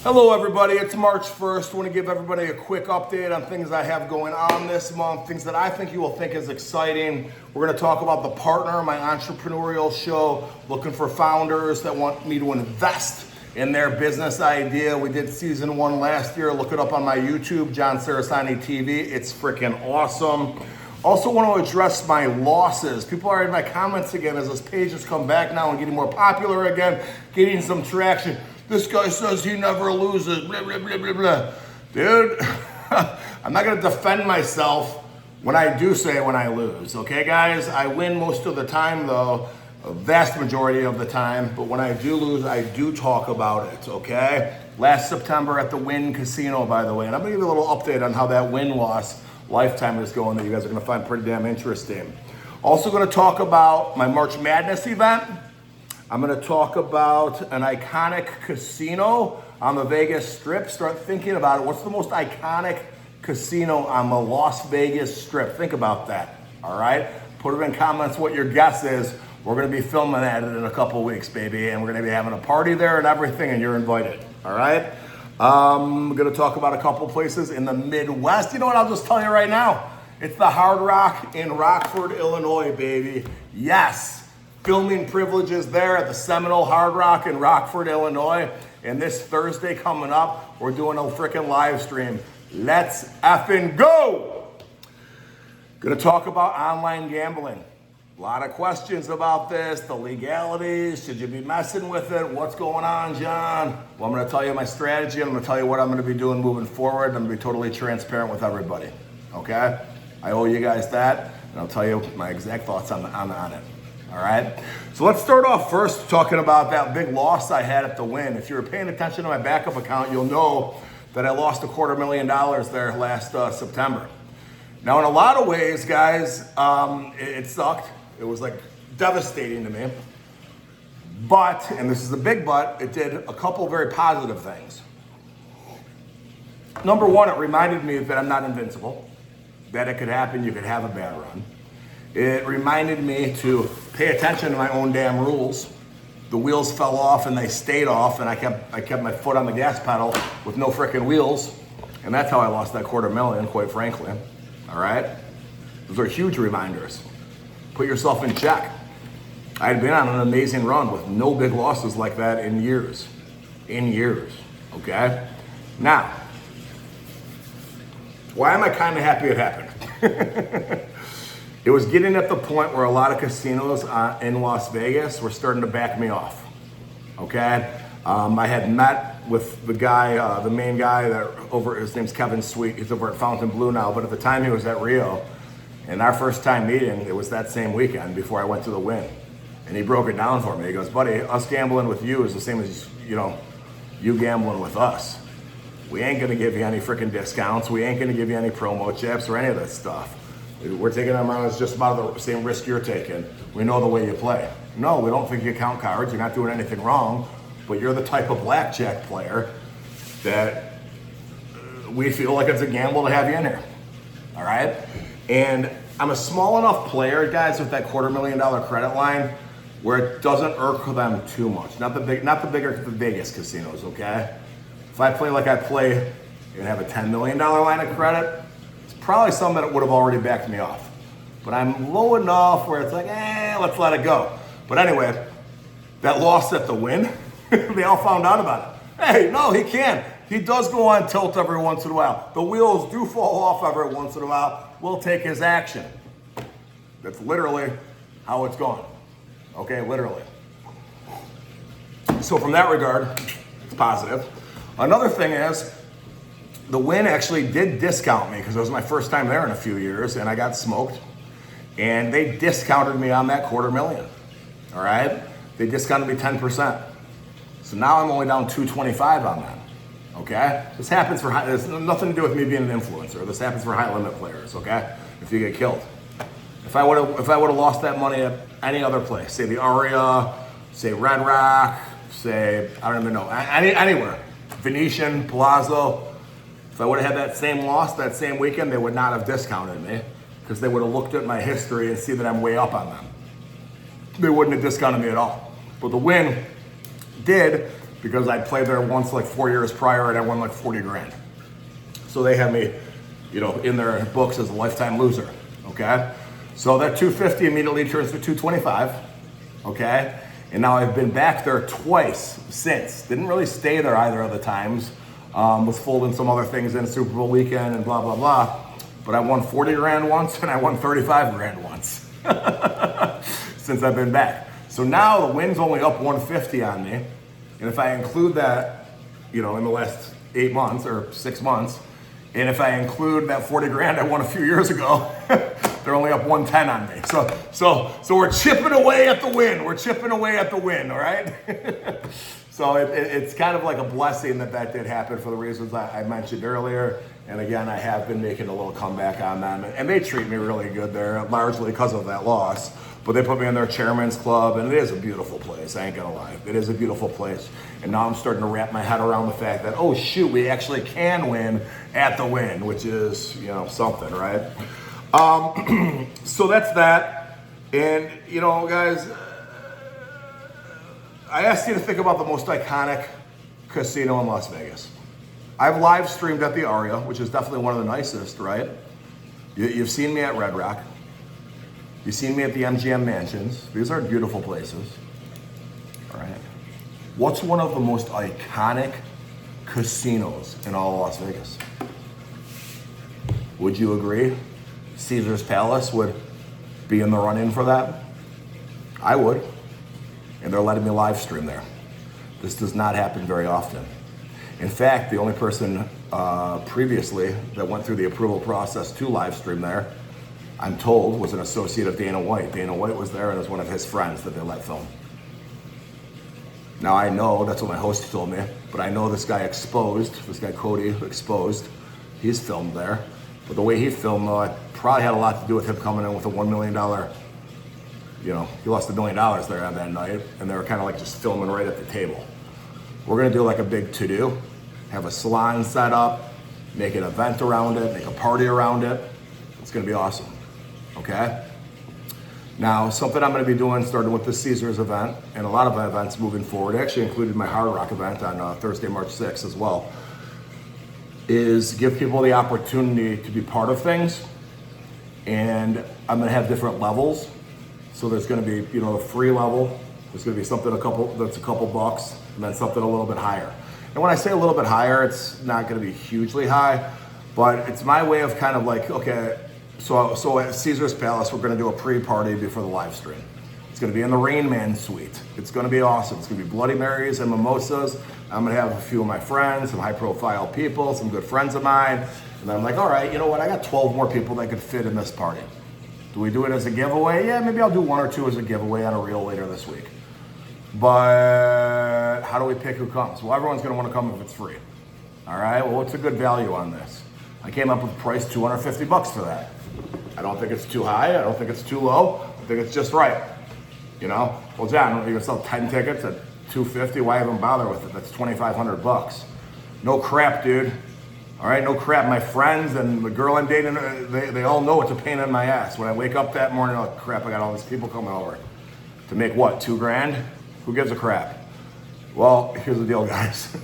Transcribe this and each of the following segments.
Hello everybody, it's March 1st. I want to give everybody a quick update on things I have going on this month, things that I think you will think is exciting. We're going to talk about The Partner, my entrepreneurial show, looking for founders that want me to invest in their business idea. We did season 1 last year. Look it up on my YouTube, John Cerasani TV. It's freaking awesome. Also want to address my losses. People are in my comments again as this page has come back now and getting more popular again, getting some traction. This guy says he never loses, blah, blah, blah, blah, blah. Dude, I'm not gonna defend myself when I do say when I lose, okay guys? I win most of the time though, a vast majority of the time, but when I do lose, I do talk about it, okay? Last September at the Wynn Casino, by the way, and I'm gonna give you a little update on how that win-loss lifetime is going that you guys are gonna find pretty damn interesting. Also gonna talk about my March Madness event. I'm gonna talk about an iconic casino on the Vegas Strip. Start thinking about it. What's the most iconic casino on the Las Vegas Strip? Think about that, all right? Put it in comments what your guess is. We're gonna be filming at it in a couple weeks, baby, and we're gonna be having a party there and everything, and you're invited, all right? I'm gonna talk about a couple places in the Midwest. You know what, I'll just tell you right now. It's the Hard Rock in Rockford, Illinois, baby. Yes. Filming privileges there at the Seminole Hard Rock in Rockford, Illinois. And this Thursday coming up, we're doing a freaking live stream. Let's effing go! Gonna talk about online gambling. A lot of questions about this, the legalities, should you be messing with it? What's going on, John? Well, I'm gonna tell you my strategy, and I'm gonna tell you what I'm gonna be doing moving forward. I'm gonna be totally transparent with everybody, okay? I owe you guys that, and I'll tell you my exact thoughts on it. All right, so let's start off first talking about that big loss I had at the Wynn. If you were paying attention to my backup account, you'll know that I lost $250,000 there last September. Now, in a lot of ways, guys, it sucked. It was like devastating to me. But, and this is the big but, it did a couple very positive things. Number one, it reminded me that I'm not invincible, that it could happen, you could have a bad run. It reminded me to pay attention to my own damn rules. The wheels fell off and they stayed off, and I kept my foot on the gas pedal with no freaking wheels. And that's how I lost that $250,000, quite frankly. All right? Those are huge reminders. Put yourself in check. I had been on an amazing run with no big losses like that in years. Okay? Now, why am I kind of happy it happened? It was getting at the point where a lot of casinos in Las Vegas were starting to back me off, okay? I had met with the guy, the main guy his name's Kevin Sweet. He's over at Fontainebleau now, but at the time he was at Rio. And our first time meeting, it was that same weekend before I went to the Wynn. And he broke it down for me. He goes, buddy, us gambling with you is the same as, you gambling with us. We ain't gonna give you any freaking discounts. We ain't gonna give you any promo chips or any of that stuff. We're taking them on as just about the same risk you're taking. We know the way you play. No, we don't think you count cards. You're not doing anything wrong, but you're the type of blackjack player that we feel like it's a gamble to have you in here. All right? And I'm a small enough player, guys, with that $250,000 credit line where it doesn't irk them too much. Not the bigger Vegas casinos, okay? If I play like I play and have a $10 million line of credit, probably some that would have already backed me off. But I'm low enough where it's like, let's let it go. But anyway, that loss at the Wynn, they all found out about it. Hey, no, he can. He does go on tilt every once in a while. The wheels do fall off every once in a while. We'll take his action. That's literally how it's gone. Okay, literally. So from that regard, it's positive. Another thing is, the Wynn actually did discount me because it was my first time there in a few years, and I got smoked. And they discounted me on that $250,000. All right? They discounted me 10%. So now I'm only down $225 on that. Okay? This happens there's nothing to do with me being an influencer. This happens for high limit players, okay? If you get killed. If I would have lost that money at any other place, say the Aria, say Red Rock, say, I don't even know, anywhere. Venetian, Palazzo. If I would have had that same loss that same weekend, they would not have discounted me because they would have looked at my history and see that I'm way up on them. They wouldn't have discounted me at all. But the Wynn did because I played there once like 4 years prior and I won like 40 grand. So they have me, you know, in their books as a lifetime loser, okay? So that 250 immediately turns to 225, okay? And now I've been back there twice since. Didn't really stay there either of the times. Was folding some other things in Super Bowl weekend and blah, blah, blah. But I won 40 grand once and I won 35 grand once since I've been back. So now the win's only up 150 on me. And if I include that, you know, in the last 8 months or 6 months, and if I include that 40 grand I won a few years ago, they're only up 110 on me. So we're chipping away at the win. We're chipping away at the win, all right? So it's kind of like a blessing that did happen for the reasons I mentioned earlier. And again, I have been making a little comeback on them. And they treat me really good there, largely because of that loss. But they put me in their chairman's club, and it is a beautiful place, I ain't gonna lie. It is a beautiful place. And now I'm starting to wrap my head around the fact that, oh shoot, we actually can win at the Win, which is, you know, something, right? So that's that. And, you know, guys, I asked you to think about the most iconic casino in Las Vegas. I've live streamed at the Aria, which is definitely one of the nicest, right? You've seen me at Red Rock. You've seen me at the MGM Mansions. These are beautiful places, all right? What's one of the most iconic casinos in all of Las Vegas? Would you agree Caesar's Palace would be in the run-in for that? I would. And they're letting me live stream there. This does not happen very often. In fact, the only person previously that went through the approval process to live stream there, I'm told, was an associate of Dana White. Dana White was there and it was one of his friends that they let film. Now I know, that's what my host told me, but I know this guy Exposed, this guy Cody Exposed, he's filmed there. But the way he filmed, though, it probably had a lot to do with him coming in with a $1 million, you know, he lost $1 million there on that night, and they were kind of like just filming right at the table. We're gonna do like a big to-do, have a salon set up, make an event around it, make a party around it. It's gonna be awesome, okay? Now, something I'm gonna be doing, starting with the Caesars event, and a lot of my events moving forward, actually included my Hard Rock event on Thursday, March 6th as well, is give people the opportunity to be part of things. And I'm gonna have different levels. So there's gonna be, you know, a free level. There's gonna be something that's a couple bucks, and then something a little bit higher. And when I say a little bit higher, it's not gonna be hugely high, but it's my way of kind of like, okay, so at Caesar's Palace, we're gonna do a pre-party before the live stream. It's gonna be in the Rain Man suite. It's gonna be awesome. It's gonna be Bloody Marys and mimosas. I'm gonna have a few of my friends, some high profile people, some good friends of mine. And then I'm like, all right, you know what? I got 12 more people that could fit in this party. Do we do it as a giveaway? Yeah, maybe I'll do 1 or 2 as a giveaway on a reel later this week. But how do we pick who comes? Well, everyone's gonna wanna come if it's free. All right, well, what's a good value on this? I came up with a price, $250 for that. I don't think it's too high, I don't think it's too low, I think it's just right. You know, well, John, you're gonna sell 10 tickets at $250, why even bother with it? That's $2,500. No crap, dude. All right, no crap. My friends and the girl I'm dating, they all know it's a pain in my ass. When I wake up that morning, oh crap, I got all these people coming over. To make what, $2 grand? Who gives a crap? Well, here's the deal, guys.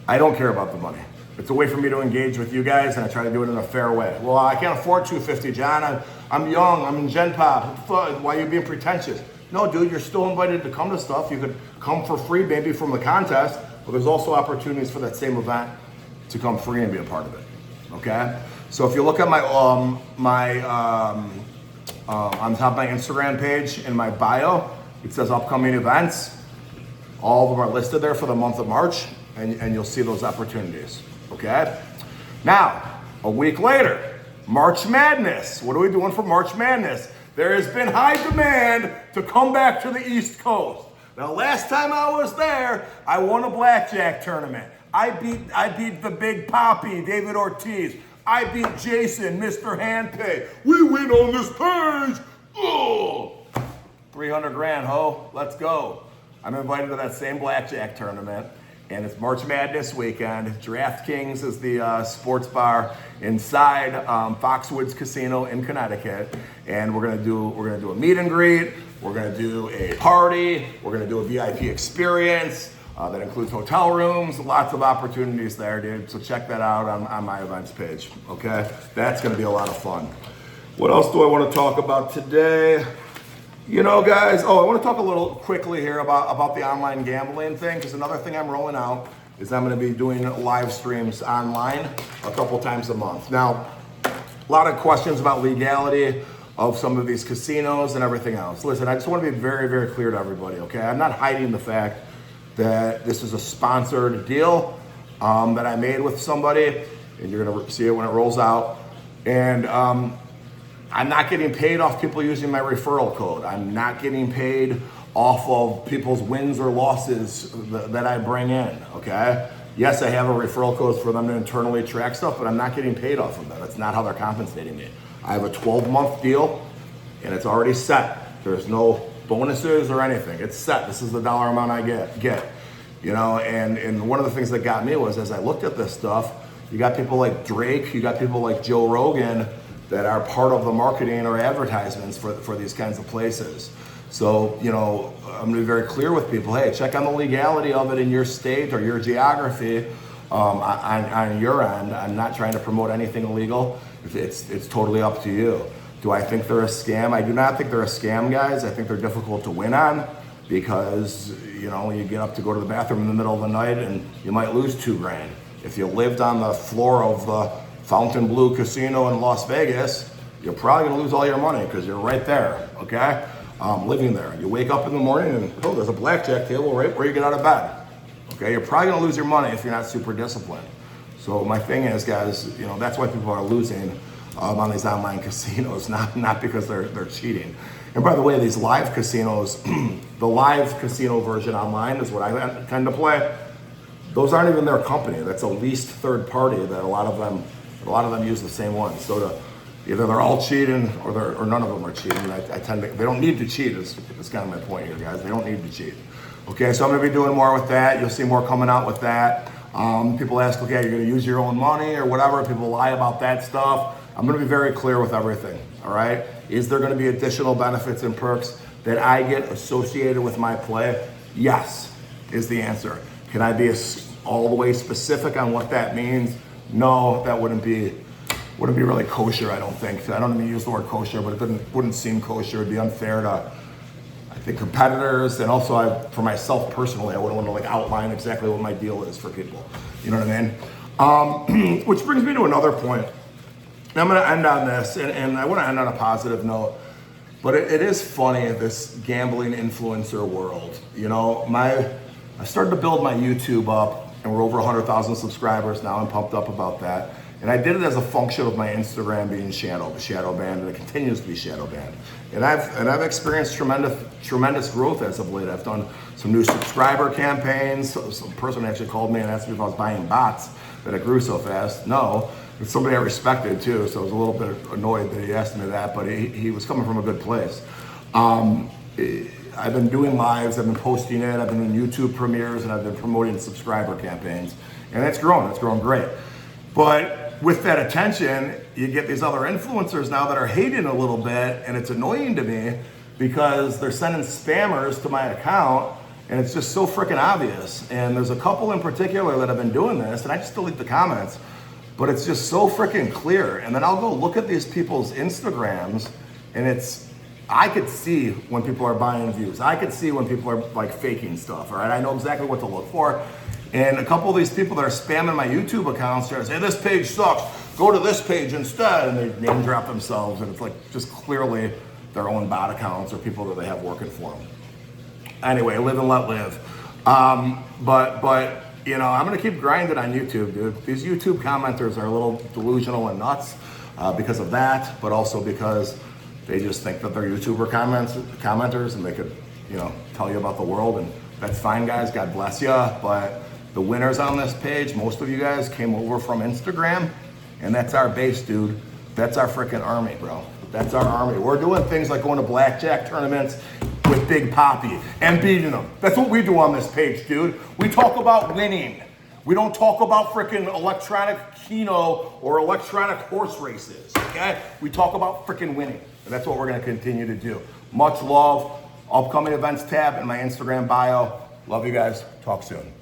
I don't care about the money. It's a way for me to engage with you guys, and I try to do it in a fair way. Well, I can't afford $250, John. I'm young, I'm in Gen Pop. Why are you being pretentious? No, dude, you're still invited to come to stuff. You could come for free, maybe from the contest, but there's also opportunities for that same event to come free and be a part of it, okay? So if you look at my, on top of my Instagram page in my bio, it says upcoming events. All of them are listed there for the month of March, and you'll see those opportunities, okay? Now, a week later, March Madness. What are we doing for March Madness? There has been high demand to come back to the East Coast. Now, last time I was there, I won a blackjack tournament. I beat the Big Poppy, David Ortiz. I beat Jason, Mr. Handpay. We win on this page. Oh, 300 grand, ho. Let's go. I'm invited to that same blackjack tournament, and it's March Madness weekend. DraftKings is the sports bar inside Foxwoods Casino in Connecticut, and we're gonna do a meet and greet. We're gonna do a party. We're gonna do a VIP experience. That includes hotel rooms, lots of opportunities there, dude. So check that out on my events page, okay? That's gonna be a lot of fun. What else do I wanna talk about today? You know, guys, I wanna talk a little quickly here about the online gambling thing, because another thing I'm rolling out is I'm gonna be doing live streams online a couple times a month. Now, a lot of questions about legality of some of these casinos and everything else. Listen, I just wanna be very, very clear to everybody, okay? I'm not hiding the fact that this is a sponsored deal that I made with somebody, and you're gonna see it when it rolls out. And I'm not getting paid off people using my referral code. I'm not getting paid off of people's wins or losses that I bring in, okay? Yes, I have a referral code for them to internally track stuff, but I'm not getting paid off of that. That's not how they're compensating me. I have a 12-month deal, and it's already set. There's no bonuses or anything. It's set. This is the dollar amount I get. You know, and one of the things that got me was, as I looked at this stuff, you got people like Drake, you got people like Joe Rogan that are part of the marketing or advertisements for these kinds of places. So, you know, I'm gonna be very clear with people, hey, check on the legality of it in your state or your geography on your end. I'm not trying to promote anything illegal. It's totally up to you. Do I think they're a scam? I do not think they're a scam, guys. I think they're difficult to win on because, you know, you get up to go to the bathroom in the middle of the night and you might lose $2,000. If you lived on the floor of the Fontainebleau Casino in Las Vegas, you're probably gonna lose all your money because you're right there, okay? Living there. You wake up in the morning and, oh, there's a blackjack table right where you get out of bed. Okay, you're probably gonna lose your money if you're not super disciplined. So my thing is, guys, you know, that's why people are losing on these online casinos, not because they're cheating. And by the way, these live casinos, the live casino version online is what I tend to play. Those aren't even their company. That's a leased third party that a lot of them use the same one. So either they're all cheating or none of them are cheating. They don't need to cheat. Is kind of my point here, guys. They don't need to cheat. Okay, so I'm gonna be doing more with that. You'll see more coming out with that. People ask, okay, you're gonna use your own money or whatever. People lie about that stuff. I'm gonna be very clear with everything, all right? Is there gonna be additional benefits and perks that I get associated with my play? Yes, is the answer. Can I be all the way specific on what that means? No, that wouldn't be really kosher, I don't think. I don't even use the word kosher, but it wouldn't seem kosher. It'd be unfair to, I think, competitors, and also for myself personally, I wouldn't want to like outline exactly what my deal is for people. You know what I mean? Which brings me to another point. And I'm gonna end on this, and I wanna end on a positive note, but it is funny, this gambling influencer world. You know, I started to build my YouTube up, and we're over 100,000 subscribers now. I'm pumped up about that. And I did it as a function of my Instagram being shadow banned, and it continues to be shadow banned. And I've experienced tremendous growth as of late. I've done some new subscriber campaigns. Some person actually called me and asked me if I was buying bots that it grew so fast. No, it's somebody I respected too, so I was a little bit annoyed that he asked me that, but he was coming from a good place. I've been doing lives, I've been posting it, I've been doing YouTube premieres, and I've been promoting subscriber campaigns, and it's grown great. But with that attention, you get these other influencers now that are hating a little bit, and it's annoying to me because they're sending spammers to my account, and it's just so freaking obvious. And there's a couple in particular that have been doing this, and I just delete the comments, but it's just so freaking clear. And then I'll go look at these people's Instagrams, and I could see when people are buying views. I could see when people are like faking stuff, all right? I know exactly what to look for. And a couple of these people that are spamming my YouTube accounts trying to say, this page sucks, go to this page instead, and they name drop themselves, and it's like just clearly their own bot accounts or people that they have working for them. Anyway, live and let live. But you know, I'm gonna keep grinding on YouTube, dude. These YouTube commenters are a little delusional and nuts because of that, but also because they just think that they're YouTuber commenters and they could, you know, tell you about the world, and that's fine, guys. God bless you. But the winners on this page, most of you guys came over from Instagram, and that's our base, dude. That's our freaking army, bro. That's our army. We're doing things like going to blackjack tournaments with Big Poppy and beating them. That's what we do on this page, dude. We talk about winning. We don't talk about freaking electronic keno or electronic horse races, okay? We talk about freaking winning, and that's what we're gonna continue to do. Much love. Upcoming events tab in my Instagram bio. Love you guys. Talk soon.